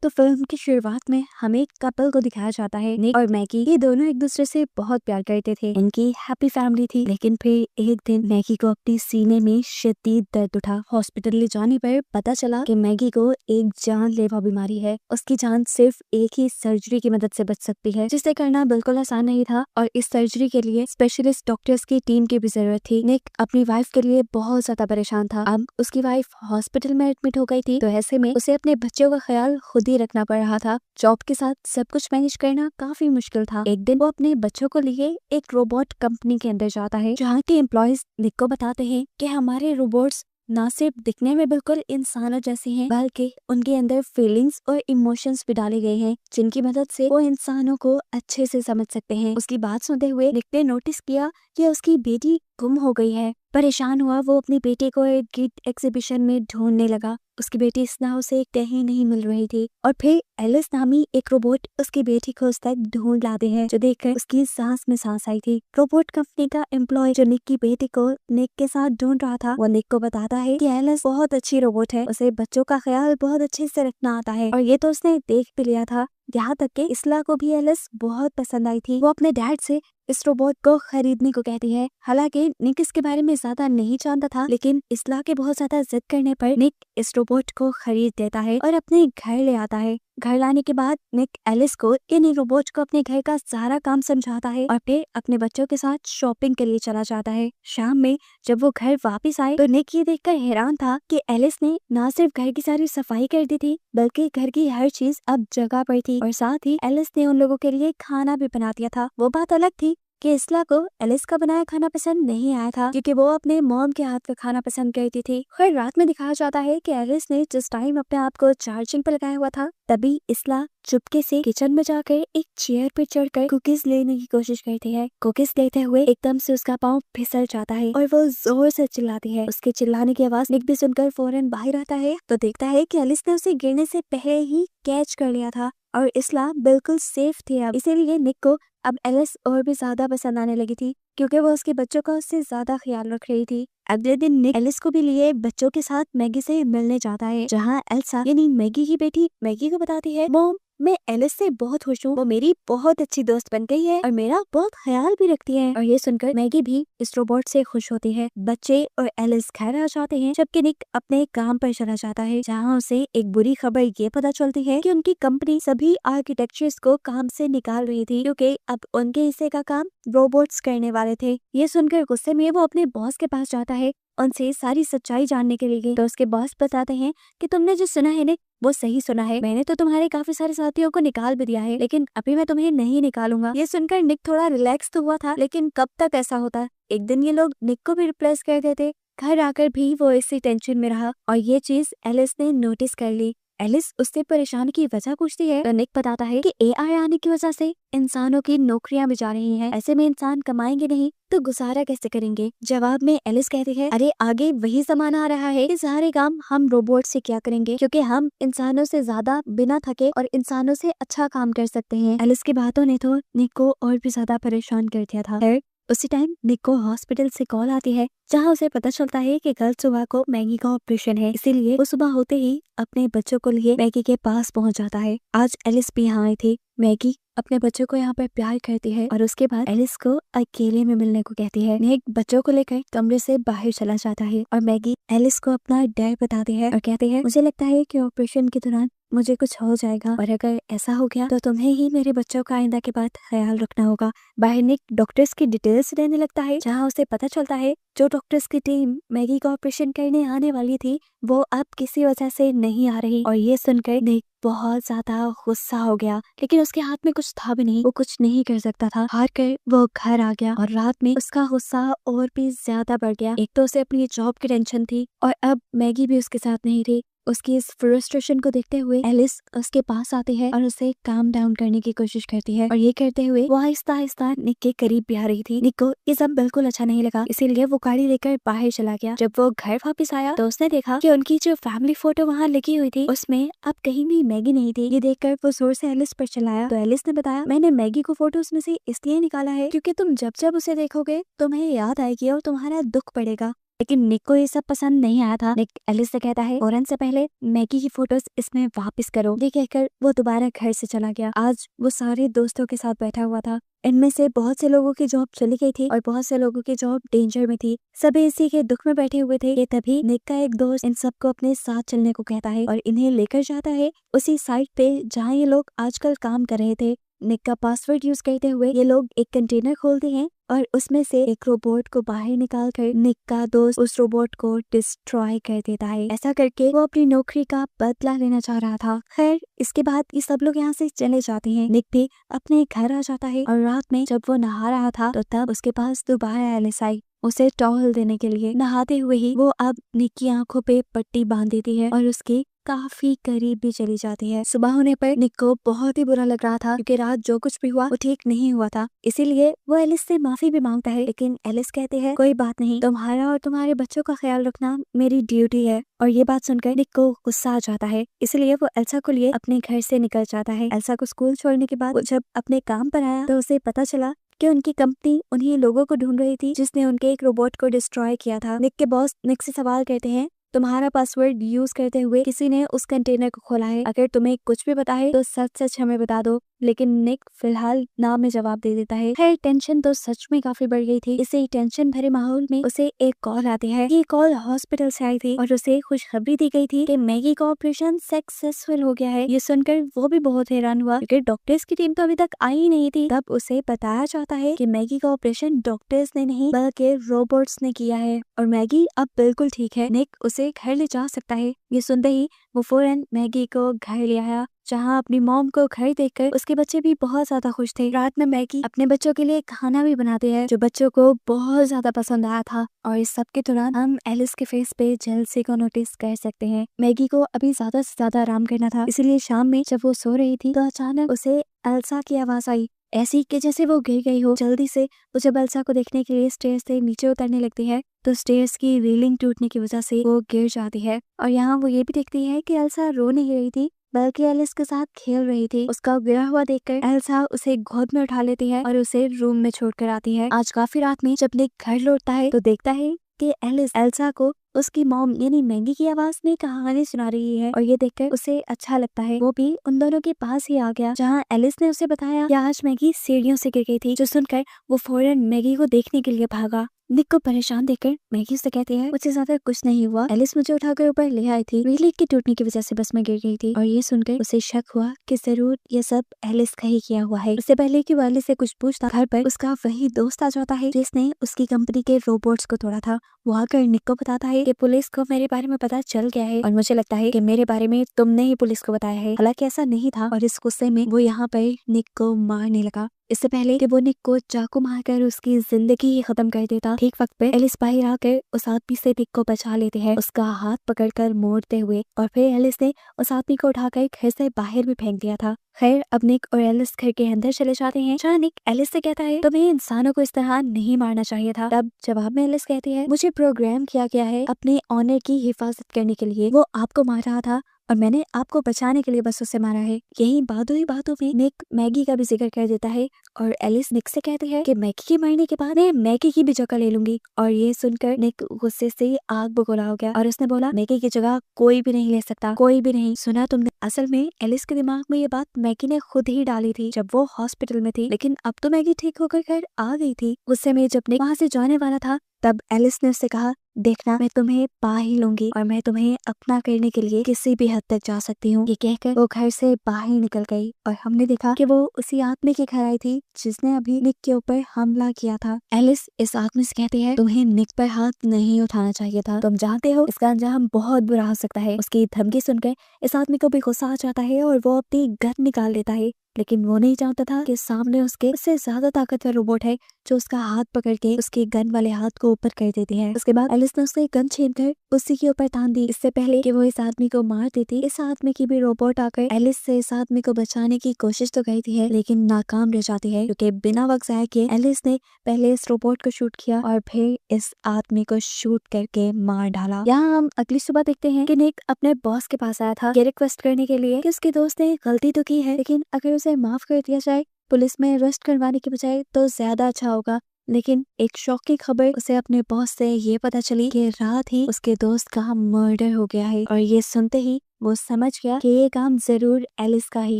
तो फिल्म की शुरुआत में हमें एक कपल को दिखाया जाता है। निक और मैगी ये दोनों एक दूसरे से बहुत प्यार करते थे, इनकी हैप्पी फैमिली थी। लेकिन फिर एक दिन मैगी को अपने सीने में शदीद दर्द उठा। हॉस्पिटल ले जाने पर पता चला कि मैगी को एक जानलेवा बीमारी है। उसकी जान सिर्फ एक ही सर्जरी की मदद से बच सकती है, जिसे करना बिल्कुल आसान नहीं था और इस सर्जरी के लिए स्पेशलिस्ट डॉक्टर्स की टीम की भी जरूरत थी। निक अपनी वाइफ के लिए बहुत ज्यादा परेशान था। अब उसकी वाइफ हॉस्पिटल में एडमिट हो गई थी, तो ऐसे में उसे अपने बच्चों का ख्याल खुद ही रखना पड़ रहा था। जॉब के साथ सब कुछ मैनेज करना काफी मुश्किल था। एक दिन वो अपने बच्चों को लिए एक रोबोट कंपनी के अंदर जाता है, जहाँ के एम्प्लॉयज निक को बताते हैं कि हमारे रोबोट्स ना सिर्फ दिखने में बिल्कुल इंसानों जैसे हैं, बल्कि उनके अंदर फीलिंग्स और इमोशंस भी डाले गए हैं, जिनकी मदद से वो इंसानों को अच्छे से समझ सकते हैं। उसकी बात सुनते हुए निक ने नोटिस किया कि उसकी बेटी गुम हो गई है। परेशान हुआ वो अपनी बेटी को एक गिफ्ट एग्जीबिशन में ढूंढने लगा। उसकी बेटी स्ना उसे कहीं नहीं मिल रही थी और फिर एलिस नामी एक रोबोट उसकी बेटी को उस तक ढूंढ लाते हैं, जो देखकर उसकी सांस में सांस आई थी। रोबोट कंपनी का एम्प्लॉय जो निक की बेटी को निक के साथ ढूंढ रहा था, वो निक को बताता है कि एलिस बहुत अच्छी रोबोट है, उसे बच्चों का ख्याल बहुत अच्छे से रखना आता है। और ये तो उसने देख भी लिया था। यहाँ तक कि इसला को भी एलिस बहुत पसंद आई थी। वो अपने डैड से इस रोबोट को खरीदने को कहती है। हालांकि निक इसके बारे में ज्यादा नहीं जानता था, लेकिन इसला के बहुत ज्यादा जिद करने पर निक इस रोबोट को खरीद देता है और अपने घर ले आता है। घर लाने के बाद निक एलिस को इन रोबोट को अपने घर का सारा काम समझाता है और फिर अपने बच्चों के साथ शॉपिंग के लिए चला जाता है। शाम में जब वो घर वापस आए तो निक ये देखकर हैरान था कि एलिस ने न सिर्फ घर की सारी सफाई कर दी थी, बल्कि घर की हर चीज अब जगह पर थी और साथ ही एलिस ने उन लोगों के लिए खाना भी बना दिया था। वो बात अलग थी कि इसला को एलिस का बनाया खाना पसंद नहीं आया था, क्योंकि वो अपने मॉम के हाथ का खाना पसंद करती थी। फिर रात में दिखाया जाता है कि एलिस ने जिस टाइम अपने आप को चार्जिंग पर लगाया हुआ था, तभी इसला चुपके से किचन में जाकर एक चेयर पे चढ़कर कुकीज लेने की कोशिश करती है। कुकीज लेते हुए एकदम से उसका पाँव फिसल जाता है और वो जोर से चिल्लाती है। उसके चिल्लाने की आवाज निक भी सुनकर फौरन बाहर आता है तो देखता है कि एलिस ने उसे गिरने से पहले ही कैच कर लिया था और इसला बिल्कुल सेफ थी। अब इसीलिए निक को अब एलिस और भी ज्यादा पसंद आने लगी थी, क्योंकि वो उसके बच्चों का उससे ज्यादा ख्याल रख रही थी। अगले दिन निक एलिस को भी लिए बच्चों के साथ मैगी से मिलने जाता है, जहाँ एल्सा यानी मैगी की बेटी मैगी को बताती है, मॉम मैं एलिस से बहुत खुश हूँ, वो मेरी बहुत अच्छी दोस्त बन गई है और मेरा बहुत ख्याल भी रखती है। और ये सुनकर मैगी भी इस रोबोट से खुश होती है। बच्चे और एलिस घर आ जाते हैं, जबकि निक अपने काम पर चला जाता है, जहाँ उसे एक बुरी खबर ये पता चलती है कि उनकी कंपनी सभी आर्किटेक्चर्स को काम से निकाल रही थी, क्योंकि अब उनके हिस्से का काम रोबोट्स करने वाले थे। ये सुनकर गुस्से में वो अपने बॉस के पास जाता है उनसे सारी सच्चाई जानने के लिए। तो उसके बॉस बताते हैं कि तुमने जो सुना है निक वो सही सुना है, मैंने तो तुम्हारे काफी सारे साथियों को निकाल भी दिया है, लेकिन अभी मैं तुम्हें नहीं निकालूंगा। ये सुनकर निक थोड़ा रिलैक्स तो हुआ था, लेकिन कब तक ऐसा होता। एक दिन ये लोग निक को भी रिप्लेस कर देते। घर आकर भी वो इसी टेंशन में रहा और ये चीज एलिस ने नोटिस कर ली। एलिस उससे परेशान की वजह पूछती है तो निक बताता है कि एआई आने की वजह से इंसानों की नौकरियां भी जा रही हैं, ऐसे में इंसान कमाएंगे नहीं तो गुजारा कैसे करेंगे। जवाब में एलिस कहती है, अरे आगे वही जमाना आ रहा है कि सारे काम हम रोबोट से क्या करेंगे, क्योंकि हम इंसानों से ज्यादा बिना थके और इंसानों से अच्छा काम कर सकते हैं। एलिस की बातों ने तो निक को और भी ज्यादा परेशान कर दिया था। उसी टाइम निक को हॉस्पिटल से कॉल आती है, जहां उसे पता चलता है कि कल सुबह को मैगी का ऑपरेशन है। इसीलिए वो सुबह होते ही अपने बच्चों को लिए मैगी के पास पहुंच जाता है। आज एलिस भी यहाँ आई थी। मैगी अपने बच्चों को यहाँ पर प्यार करती है और उसके बाद एलिस को अकेले में मिलने को कहती है। निक बच्चों को लेकर कमरे से बाहर चला जाता है और मैगी एलिस को अपना डर बताती है और कहती है, मुझे लगता है कि ऑपरेशन के दौरान मुझे कुछ हो जाएगा और अगर ऐसा हो गया तो तुम्हें ही मेरे बच्चों का आइंदा के बाद ख्याल रखना होगा। बाहर निक डॉक्टर्स की डिटेल्स लेने लगता है, जहाँ उसे पता चलता है जो डॉक्टर्स की टीम मैगी का ऑपरेशन करने आने वाली थी वो अब किसी वजह से नहीं आ रही। और ये सुनकर निक बहुत ज्यादा गुस्सा हो गया, लेकिन उसके हाथ में कुछ था भी नहीं, वो कुछ नहीं कर सकता था। हार कर वो घर आ गया और रात में उसका गुस्सा और भी ज्यादा बढ़ गया। एक तो उसे अपनी जॉब की टेंशन थी और अब मैगी भी उसके साथ नहीं थी। उसकी इस फ्रस्ट्रेशन को देखते हुए एलिस उसके पास आती है और उसे काम डाउन करने की कोशिश करती है और ये करते हुए वो आहिस्ता आहिस्ता निक के करीब भी आ रही थी। निक को ये सब बिल्कुल अच्छा नहीं लगा, इसीलिए वो गाड़ी लेकर बाहर चला गया। जब वो घर वापस आया तो उसने देखा कि उनकी जो फैमिली फोटो वहाँ लगी हुई थी उसमें अब कहीं भी मैगी नहीं थी। ये देखकर वो जोर से एलिस पर चिल्लाया तो एलिस ने बताया, मैंने मैगी को फोटोज में से इसलिए निकाला है क्योंकि तुम जब जब उसे देखोगे तुम्हें याद आएगी और तुम्हारा दुख पड़ेगा। लेकिन निक को ये सब पसंद नहीं आया था। निक एलिस से कहता है फौरन से पहले मैगी की फोटोज इसमें वापस करो। ये कहकर वो दोबारा घर से चला गया। आज वो सारे दोस्तों के साथ बैठा हुआ था। इनमें से बहुत से लोगों की जॉब चली गई थी और बहुत से लोगों की जॉब डेंजर में थी। सभी इसी के दुख में बैठे हुए थे। ये तभी निक का एक दोस्त इन सबको अपने साथ चलने को कहता है और इन्हें लेकर जाता है उसी साइट पे जहाँ ये लोग आजकल काम कर रहे थे। निक का पासवर्ड यूज करते हुए ये लोग एक कंटेनर खोलते हैं और उसमें से एक रोबोट को बाहर निकाल कर निक का दोस्त उस रोबोट को डिस्ट्रॉय कर देता है। ऐसा करके वो अपनी नौकरी का बदला लेना चाह रहा था। खैर इसके बाद ये सब लोग यहाँ से चले जाते हैं। निक भी अपने घर आ जाता है और रात में जब वो नहा रहा था तो तब उसके पास दोबारा एलिस आई उसे टॉवल देने के लिए। नहाते हुए ही वो अब निक की आंखों पे पट्टी बांध देती है और उसकी काफी करीब भी चली जाती है। सुबह होने पर निक को बहुत ही बुरा लग रहा था क्योंकि रात जो कुछ भी हुआ वो ठीक नहीं हुआ था। इसीलिए वो एलिस से माफी भी मांगता है, लेकिन एलिस कहते हैं कोई बात नहीं, तुम्हारा और तुम्हारे बच्चों का ख्याल रखना मेरी ड्यूटी है। और ये बात सुनकर निक को गुस्सा आ जाता है। इसलिए वो एल्सा को लिए अपने घर से निकल जाता है। एल्सा को स्कूल छोड़ने के बाद वो जब अपने काम पर आया तो उसे पता चला कि उनकी कंपनी उन्हीं लोगों को ढूंढ रही थी जिसने उनके एक रोबोट को डिस्ट्रॉय किया था। निक के बॉस निक से सवाल करते हैं तुम्हारा पासवर्ड यूज करते हुए किसी ने उस कंटेनर को खोला है। अगर तुम्हें कुछ भी पता है तो सच सच हमें बता दो। लेकिन निक फिलहाल ना में जवाब दे देता है। खैर टेंशन तो सच में काफी बढ़ गई थी। इसे टेंशन भरे माहौल में उसे एक कॉल आती है। ये कॉल हॉस्पिटल से आई थी और उसे खुशखबरी दी गई थी कि मैगी का ऑपरेशन सक्सेसफुल हो गया है। ये सुनकर वो भी बहुत हैरान हुआ क्योंकि डॉक्टर्स की टीम तो अभी तक आई नहीं थी। तब उसे बताया जाता है कि मैगी का ऑपरेशन डॉक्टर्स ने नहीं बल्कि रोबोट्स ने किया है और मैगी अब बिल्कुल ठीक है। निक उसे घर ले जा सकता है। ये सुनते ही वो फौरन मैगी को घर ले आया जहाँ अपनी मॉम को घर देखकर उसके बच्चे भी बहुत ज्यादा खुश थे। रात में मैगी अपने बच्चों के लिए खाना भी बनाती है जो बच्चों को बहुत ज्यादा पसंद आया था। और इस सब के दौरान हम एलिस के फेस पे जेलसी को नोटिस कर सकते हैं। मैगी को अभी ज्यादा से ज्यादा आराम करना था, इसलिए शाम में जब वो सो रही थी तो अचानक उसे एल्सा की आवाज आई, ऐसी कि जैसे वो गिर गई हो। जल्दी से वो जब एल्सा को देखने के लिए स्टेयर्स से नीचे उतरने लगती है तो स्टेयर्स की रेलिंग टूटने की वजह से वो गिर जाती है। और यहाँ वो ये भी देखती है कि एल्सा रो नहीं रही थी बल्कि एलिस के साथ खेल रही थी। उसका गिरा हुआ देखकर एल्सा उसे गोद में उठा लेती है और उसे रूम में छोड़कर आती है। आज काफी रात में जब निक घर लौटता है तो देखता है कि एलिस एल्सा को उसकी मॉम यानी मैगी की आवाज में कहानी सुना रही है और ये देखकर उसे अच्छा लगता है। वो भी उन दोनों के पास ही आ गया जहाँ एलिस ने उसे बताया कि आज मैगी सीढ़ियों से गिर गई थी। जो सुनकर वो फौरन मैगी को देखने के लिए भागा। निक को परेशान देखकर मैगी उससे कहती है मुझे ज्यादा कुछ नहीं हुआ, एलिस मुझे उठाकर ऊपर ले आई थी, रेलिंग की टूटने की वजह से बस मैं गिर गई थी। और ये सुनकर उसे शक हुआ कि जरूर ये सब एलिस का ही किया हुआ है। उससे पहले कि वो एलिस से कुछ पूछता घर पर उसका वही दोस्त आ जाता है जिसने उसकी कंपनी के रोबोट्स को तोड़ा था। वो आकर निक को बताता है कि पुलिस को मेरे बारे में पता चल गया है और मुझे लगता है कि मेरे बारे में तुमने ही पुलिस को बताया है। हालांकि ऐसा नहीं था और इस गुस्से में वो यहाँ पर निक को मारने लगा। इससे पहले कि वो निक को चाकू मारकर उसकी जिंदगी ही खत्म कर देता, ठीक वक्त पे एलिस बाहर आकर उस आदमी से निक को बचा लेते हैं, उसका हाथ पकड़कर मोड़ते हुए। और फिर एलिस ने उस आदमी को उठाकर घर से बाहर भी फेंक दिया था। खैर अब निक और एलिस घर के अंदर चले जाते हैं जहाँ निक एलिस से कहता है तुम्हें इंसानों को इस तरह नहीं मारना चाहिए था। तब जवाब में एलिस कहती है मुझे प्रोग्राम किया गया है अपने ऑनर की हिफाजत करने के लिए। वो आपको मार रहा था और मैंने आपको बचाने के लिए बस उसे मारा है। यही बातों ही बातों में निक मैगी का भी जिक्र कर देता है और एलिस निक से कहती है कि मैगी के मरने के बाद मैं मैगी की भी जगह ले लूंगी। और ये सुनकर निक गुस्से से आग बगोला हो गया और उसने बोला मैगी की जगह कोई भी नहीं ले सकता, कोई भी नहीं। सुना तुमने? असल में एलिस के दिमाग में ये बात मैगी ने खुद ही डाली थी जब वो हॉस्पिटल में थी, लेकिन अब तो मैगी ठीक होकर घर आ गई थी। गुस्से में जब निक वहाँ से जाने वाला था तब एलिस ने उससे कहा देखना मैं तुम्हें पा ही लूंगी और मैं तुम्हें अपना करने के लिए किसी भी हद तक जा सकती हूँ। ये कहकर वो घर से बाहर निकल गई और हमने देखा कि वो उसी आदमी के घर आई थी जिसने अभी निक के ऊपर हमला किया था। एलिस इस आदमी से कहती है तुम्हें निक पर हाथ नहीं उठाना चाहिए था, तुम जानते हो इसका अंजाम बहुत बुरा हो सकता है। उसकी धमकी सुनकर इस आदमी को भी गुस्सा आ जाता है और वो अपनी गन निकाल लेता है, लेकिन वो नहीं जानता था कि सामने उससे ज्यादा ताकतवर रोबोट है जो उसका हाथ पकड़ के उसके गन वाले हाथ को ऊपर कर देती है। उसके बाद एलिस ने उससे गन छीनकर उसी के ऊपर तान दी। इससे पहले कि वो इस आदमी को मार देती, इस आदमी की भी रोबोट आकर एलिस से इस आदमी को बचाने की कोशिश तो करती है लेकिन नाकाम रह जाती है क्योंकि बिना वक्त जाए किए एलिस ने पहले इस रोबोट को शूट किया और फिर इस आदमी को शूट करके मार डाला। यहाँ हम अगली सुबह देखते हैं कि निक अपने बॉस के पास आया था ये रिक्वेस्ट करने के लिए कि उसके दोस्त ने गलती तो की है लेकिन अगर उसे माफ कर दिया जाए पुलिस में अरेस्ट करवाने के बजाय तो ज्यादा अच्छा होगा। लेकिन एक शॉक की खबर उसे अपने बॉस से ये पता चली कि रात ही उसके दोस्त का मर्डर हो गया है। और ये सुनते ही वो समझ गया कि ये काम जरूर एलिस का ही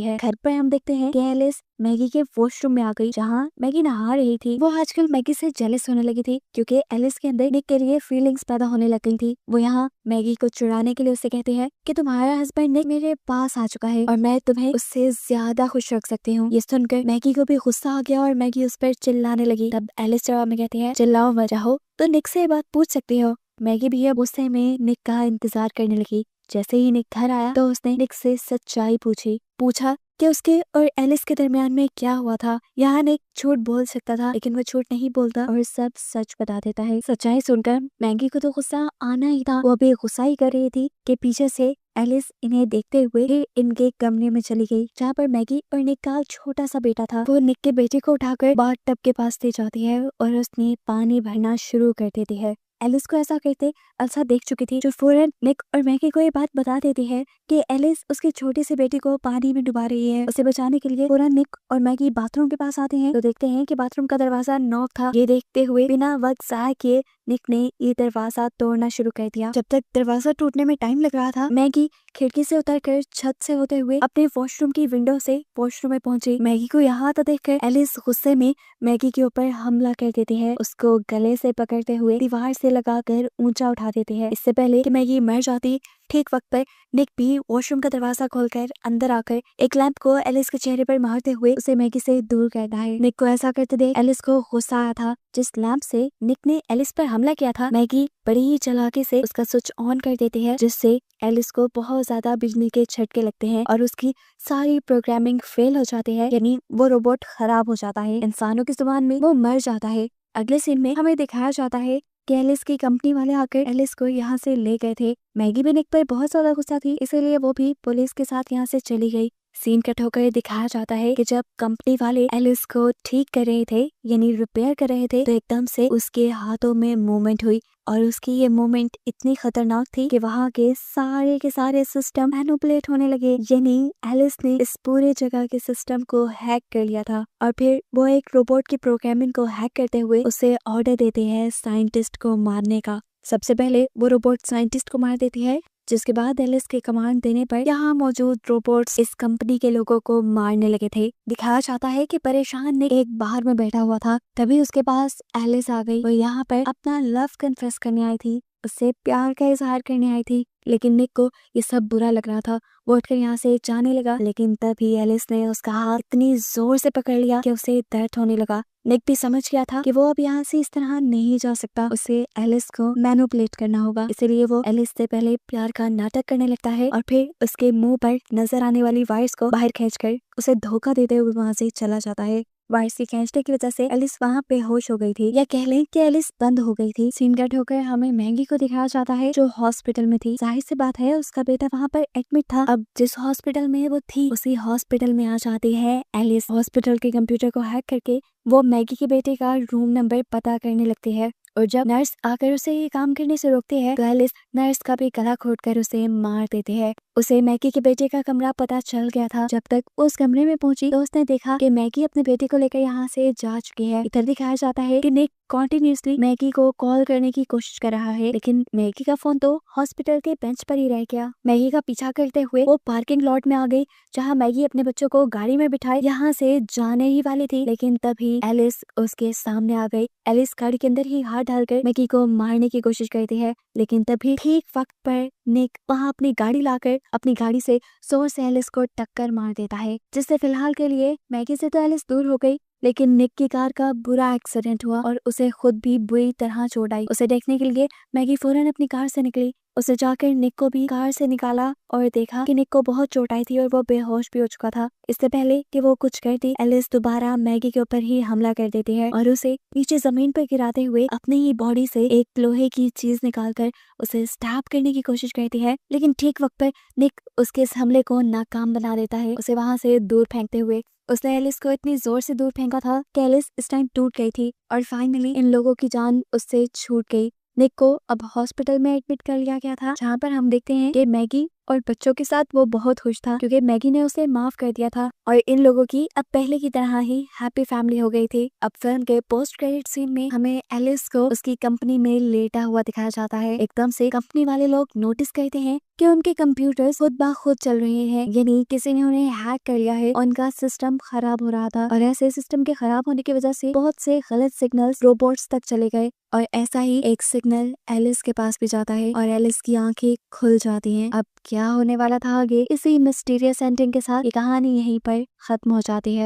है। घर पर हम देखते हैं कि एलिस मैगी के वॉशरूम में आ गई, जहाँ मैगी नहा रही थी। वो आजकल मैगी से जेलस होने लगी थी क्योंकि एलिस के अंदर निक के लिए फीलिंग्स पैदा होने लग गई थी। वो यहाँ मैगी को चुराने के लिए उसे कहती है कि तुम्हारा हस्बैंड निक मेरे पास आ चुका है और मैं तुम्हें उससे ज्यादा खुश रख सकती हूँ। ये सुनकर मैगी को भी गुस्सा आ गया और मैगी उस पर चिल्लाने लगी। तब एलिस जवाब में कहती है, चिल्लाओ मत, चाहो तो निक से ये बात पूछ सकती हो। मैगी भी अब गुस्से में निक का इंतजार करने लगी। जैसे ही निक घर आया तो उसने निक से सच्चाई पूछा कि उसके और एलिस के दरमियान में क्या हुआ था। यहाँ निक झूठ बोल सकता था लेकिन वो झूठ नहीं बोलता और सब सच बता देता है। सच्चाई सुनकर मैगी को तो गुस्सा आना ही था। वो अभी गुस्सा ही कर रही थी कि पीछे से एलिस इन्हें देखते हुए फिर इनके कमरे में चली गई, जहाँ पर मैगी और निक का छोटा सा बेटा था। वो निक के बेटे को उठाकर बाथ टब के पास ले जाती है और उसने पानी भरना शुरू कर देती है। एलिस को ऐसा करते अल्सा देख चुकी थी, जो फौरन निक और मैगी को ये बात बता देती है कि एलिस उसकी छोटी सी बेटी को पानी में डुबा रही है। उसे बचाने के लिए फौरन निक और मैगी बाथरूम के पास आते हैं तो देखते हैं कि बाथरूम का दरवाजा नॉक था। ये देखते हुए बिना वक्त जाया किए निक ने ये दरवाजा तोड़ना शुरू कर दिया। जब तक दरवाजा टूटने में टाइम लग रहा था, मैगी खिड़की से उतरकर छत से होते हुए अपने वॉशरूम की विंडो से वॉशरूम में पहुंची। मैगी को यहाँ तो देखकर एलिस गुस्से में मैगी के ऊपर हमला कर देती है। उसको गले से पकड़ते हुए दीवार से लगाकर ऊंचा उठा देती है। इससे पहले कि मैगी मर जाती, ठीक वक्त पर निक भी वॉशरूम का दरवाजा खोलकर अंदर आकर एक लैंप को एलिस के चेहरे पर मारते हुए उसे मैगी से दूर करता है। निक को ऐसा करते देख एलिस को गुस्सा आया था। जिस लैंप से निक ने एलिस पर हमला किया था, मैगी बड़ी ही चालाकी से उसका स्विच ऑन कर देती है, जिससे एलिस को बहुत ज्यादा बिजली के झटके लगते हैं और उसकी सारी प्रोग्रामिंग फेल हो जाती है, यानी वो रोबोट खराब हो जाता है। इंसानों की जुबान में वो मर जाता है। अगले सीन में हमें दिखाया जाता है कि एलिस की कंपनी वाले आकर एलिस को यहाँ से ले गए थे। मैगी भी निक पर बहुत ज्यादा गुस्सा थी, इसीलिए वो भी पुलिस के साथ यहाँ से चली गई। सीन कट होकर दिखाया जाता है कि जब कंपनी वाले एलिस को ठीक कर रहे थे, यानी रिपेयर कर रहे थे, तो एकदम से उसके हाथों में मूवमेंट हुई और उसकी ये मूवमेंट इतनी खतरनाक थी कि वहाँ के सारे सिस्टम मैनिपुलेट होने लगे। यानी एलिस ने इस पूरे जगह के सिस्टम को हैक कर लिया था और फिर वो एक रोबोट की प्रोग्रामिंग को हैक करते हुए उसे ऑर्डर देते हैं साइंटिस्ट को मारने का। सबसे पहले वो रोबोट साइंटिस्ट को मार देती है, जिसके बाद एलिस के कमांड देने पर यहाँ मौजूद रोबोट्स इस कंपनी के लोगों को मारने लगे थे। दिखाया जाता है कि परेशान निक एक बाहर में बैठा हुआ था, तभी उसके पास एलिस आ गई। वो यहाँ पर अपना लव कन्फेस करने आई थी, उससे प्यार का इजहार करने आई थी, लेकिन निक को ये सब बुरा लग रहा था। वो उठकर यहाँ से जाने लगा, लेकिन तभी एलिस ने उसका हाथ इतनी जोर से पकड़ लिया कि उसे दर्द होने लगा। निक भी समझ गया था कि वो अब यहाँ से इस तरह नहीं जा सकता, उसे एलिस को मैनिपुलेट करना होगा। इसलिए वो एलिस से पहले प्यार का नाटक करने लगता है और फिर उसके मुंह पर नजर आने वाली वायर्स को बाहर खींचकर उसे धोखा देते हुए वहाँ से चला जाता है। वायर्स की खींचने की वजह से एलिस वहाँ बेहोश हो गई थी, या कह लें कि एलिस बंद हो गई थी। सीन कट होकर हमें मैगी को दिखाया जाता है, जो हॉस्पिटल में थी। जाहिर सी बात है उसका बेटा वहाँ पर एडमिट था। अब जिस हॉस्पिटल में वो थी उसी हॉस्पिटल में आ जाती है एलिस। हॉस्पिटल के कंप्यूटर को हैक करके वो मैगी के बेटे का रूम नंबर पता करने लगती है और जब नर्स आकर उसे ये काम करने से रोकती है तो एलिस नर्स का भी गला घोटकर उसे मार देती है। उसे मैगी के बेटे का कमरा पता चल गया था। जब तक उस कमरे में पहुंची तो उसने देखा कि मैगी अपने बेटे को लेकर यहाँ से जा चुकी है। इधर दिखाया जाता है कि निक कॉन्टिन्यूसली मैगी को कॉल करने की कोशिश कर रहा है, लेकिन मैगी का फोन तो हॉस्पिटल के बेंच पर ही रह गया। मैगी का पीछा करते हुए वो पार्किंग लॉट में आ गई, जहाँ मैगी अपने बच्चों को गाड़ी में बिठाए यहाँ से जाने ही वाली थी, लेकिन तभी एलिस उसके सामने आ गई। एलिस गाड़ी के अंदर ही हाथ डालकर मैगी को मारने की कोशिश करती है, लेकिन तभी ठीक वक्त पर निक वहाँ अपनी गाड़ी लाकर अपनी गाड़ी से जोर से एलिस को टक्कर मार देता है, जिससे फिलहाल के लिए मैगी से तो एलिस दूर हो गई, लेकिन निक की कार का बुरा एक्सीडेंट हुआ और उसे खुद भी बुरी तरह चोट आई। उसे देखने के लिए मैगी फौरन अपनी कार से निकली। उसे जाकर निक को भी कार से निकाला और देखा कि निक को बहुत चोट आई थी और वो बेहोश भी हो चुका था। इससे पहले कि वो कुछ करती, एलिस दोबारा मैगी के ऊपर ही हमला कर देती है और उसे नीचे जमीन पर गिराते हुए अपनी ही बॉडी से एक लोहे की चीज निकालकर उसे स्टैब करने की कोशिश करती है, लेकिन ठीक वक्त पर निक उसके इस हमले को नाकाम बना देता है, उसे वहां से दूर फेंकते हुए। उसने एलिस को इतनी जोर से दूर फेंका था कि एलिस इस टाइम टूट गई थी और फाइनली इन लोगों की जान उससे छूट गई। निक को अब हॉस्पिटल में एडमिट कर लिया गया था, जहाँ पर हम देखते हैं कि मैगी और बच्चों के साथ वो बहुत खुश था क्योंकि मैगी ने उसे माफ कर दिया था और इन लोगों की अब पहले की तरह ही हैप्पी फैमिली हो गई थी। अब फिल्म के पोस्ट क्रेडिट सीन में हमें एलिस को उसकी कंपनी में लेटा हुआ दिखाया जाता है। एकदम से कंपनी वाले लोग नोटिस करते हैं कि उनके कंप्यूटर्स खुद ब खुद चल रहे हैं, यानी किसी ने उन्हें हैक कर लिया है। उनका सिस्टम खराब हो रहा था और ऐसे सिस्टम के खराब होने की वजह से बहुत से गलत सिग्नल्स रोबोट्स तक चले गए और ऐसा ही एक सिग्नल एलिस के पास भी जाता है और एलिस की आंखें खुल जाती हैं। अब क्या होने वाला था आगे, इसी मिस्टीरियस एंडिंग के साथ ये कहानी यहीं पर खत्म हो जाती है।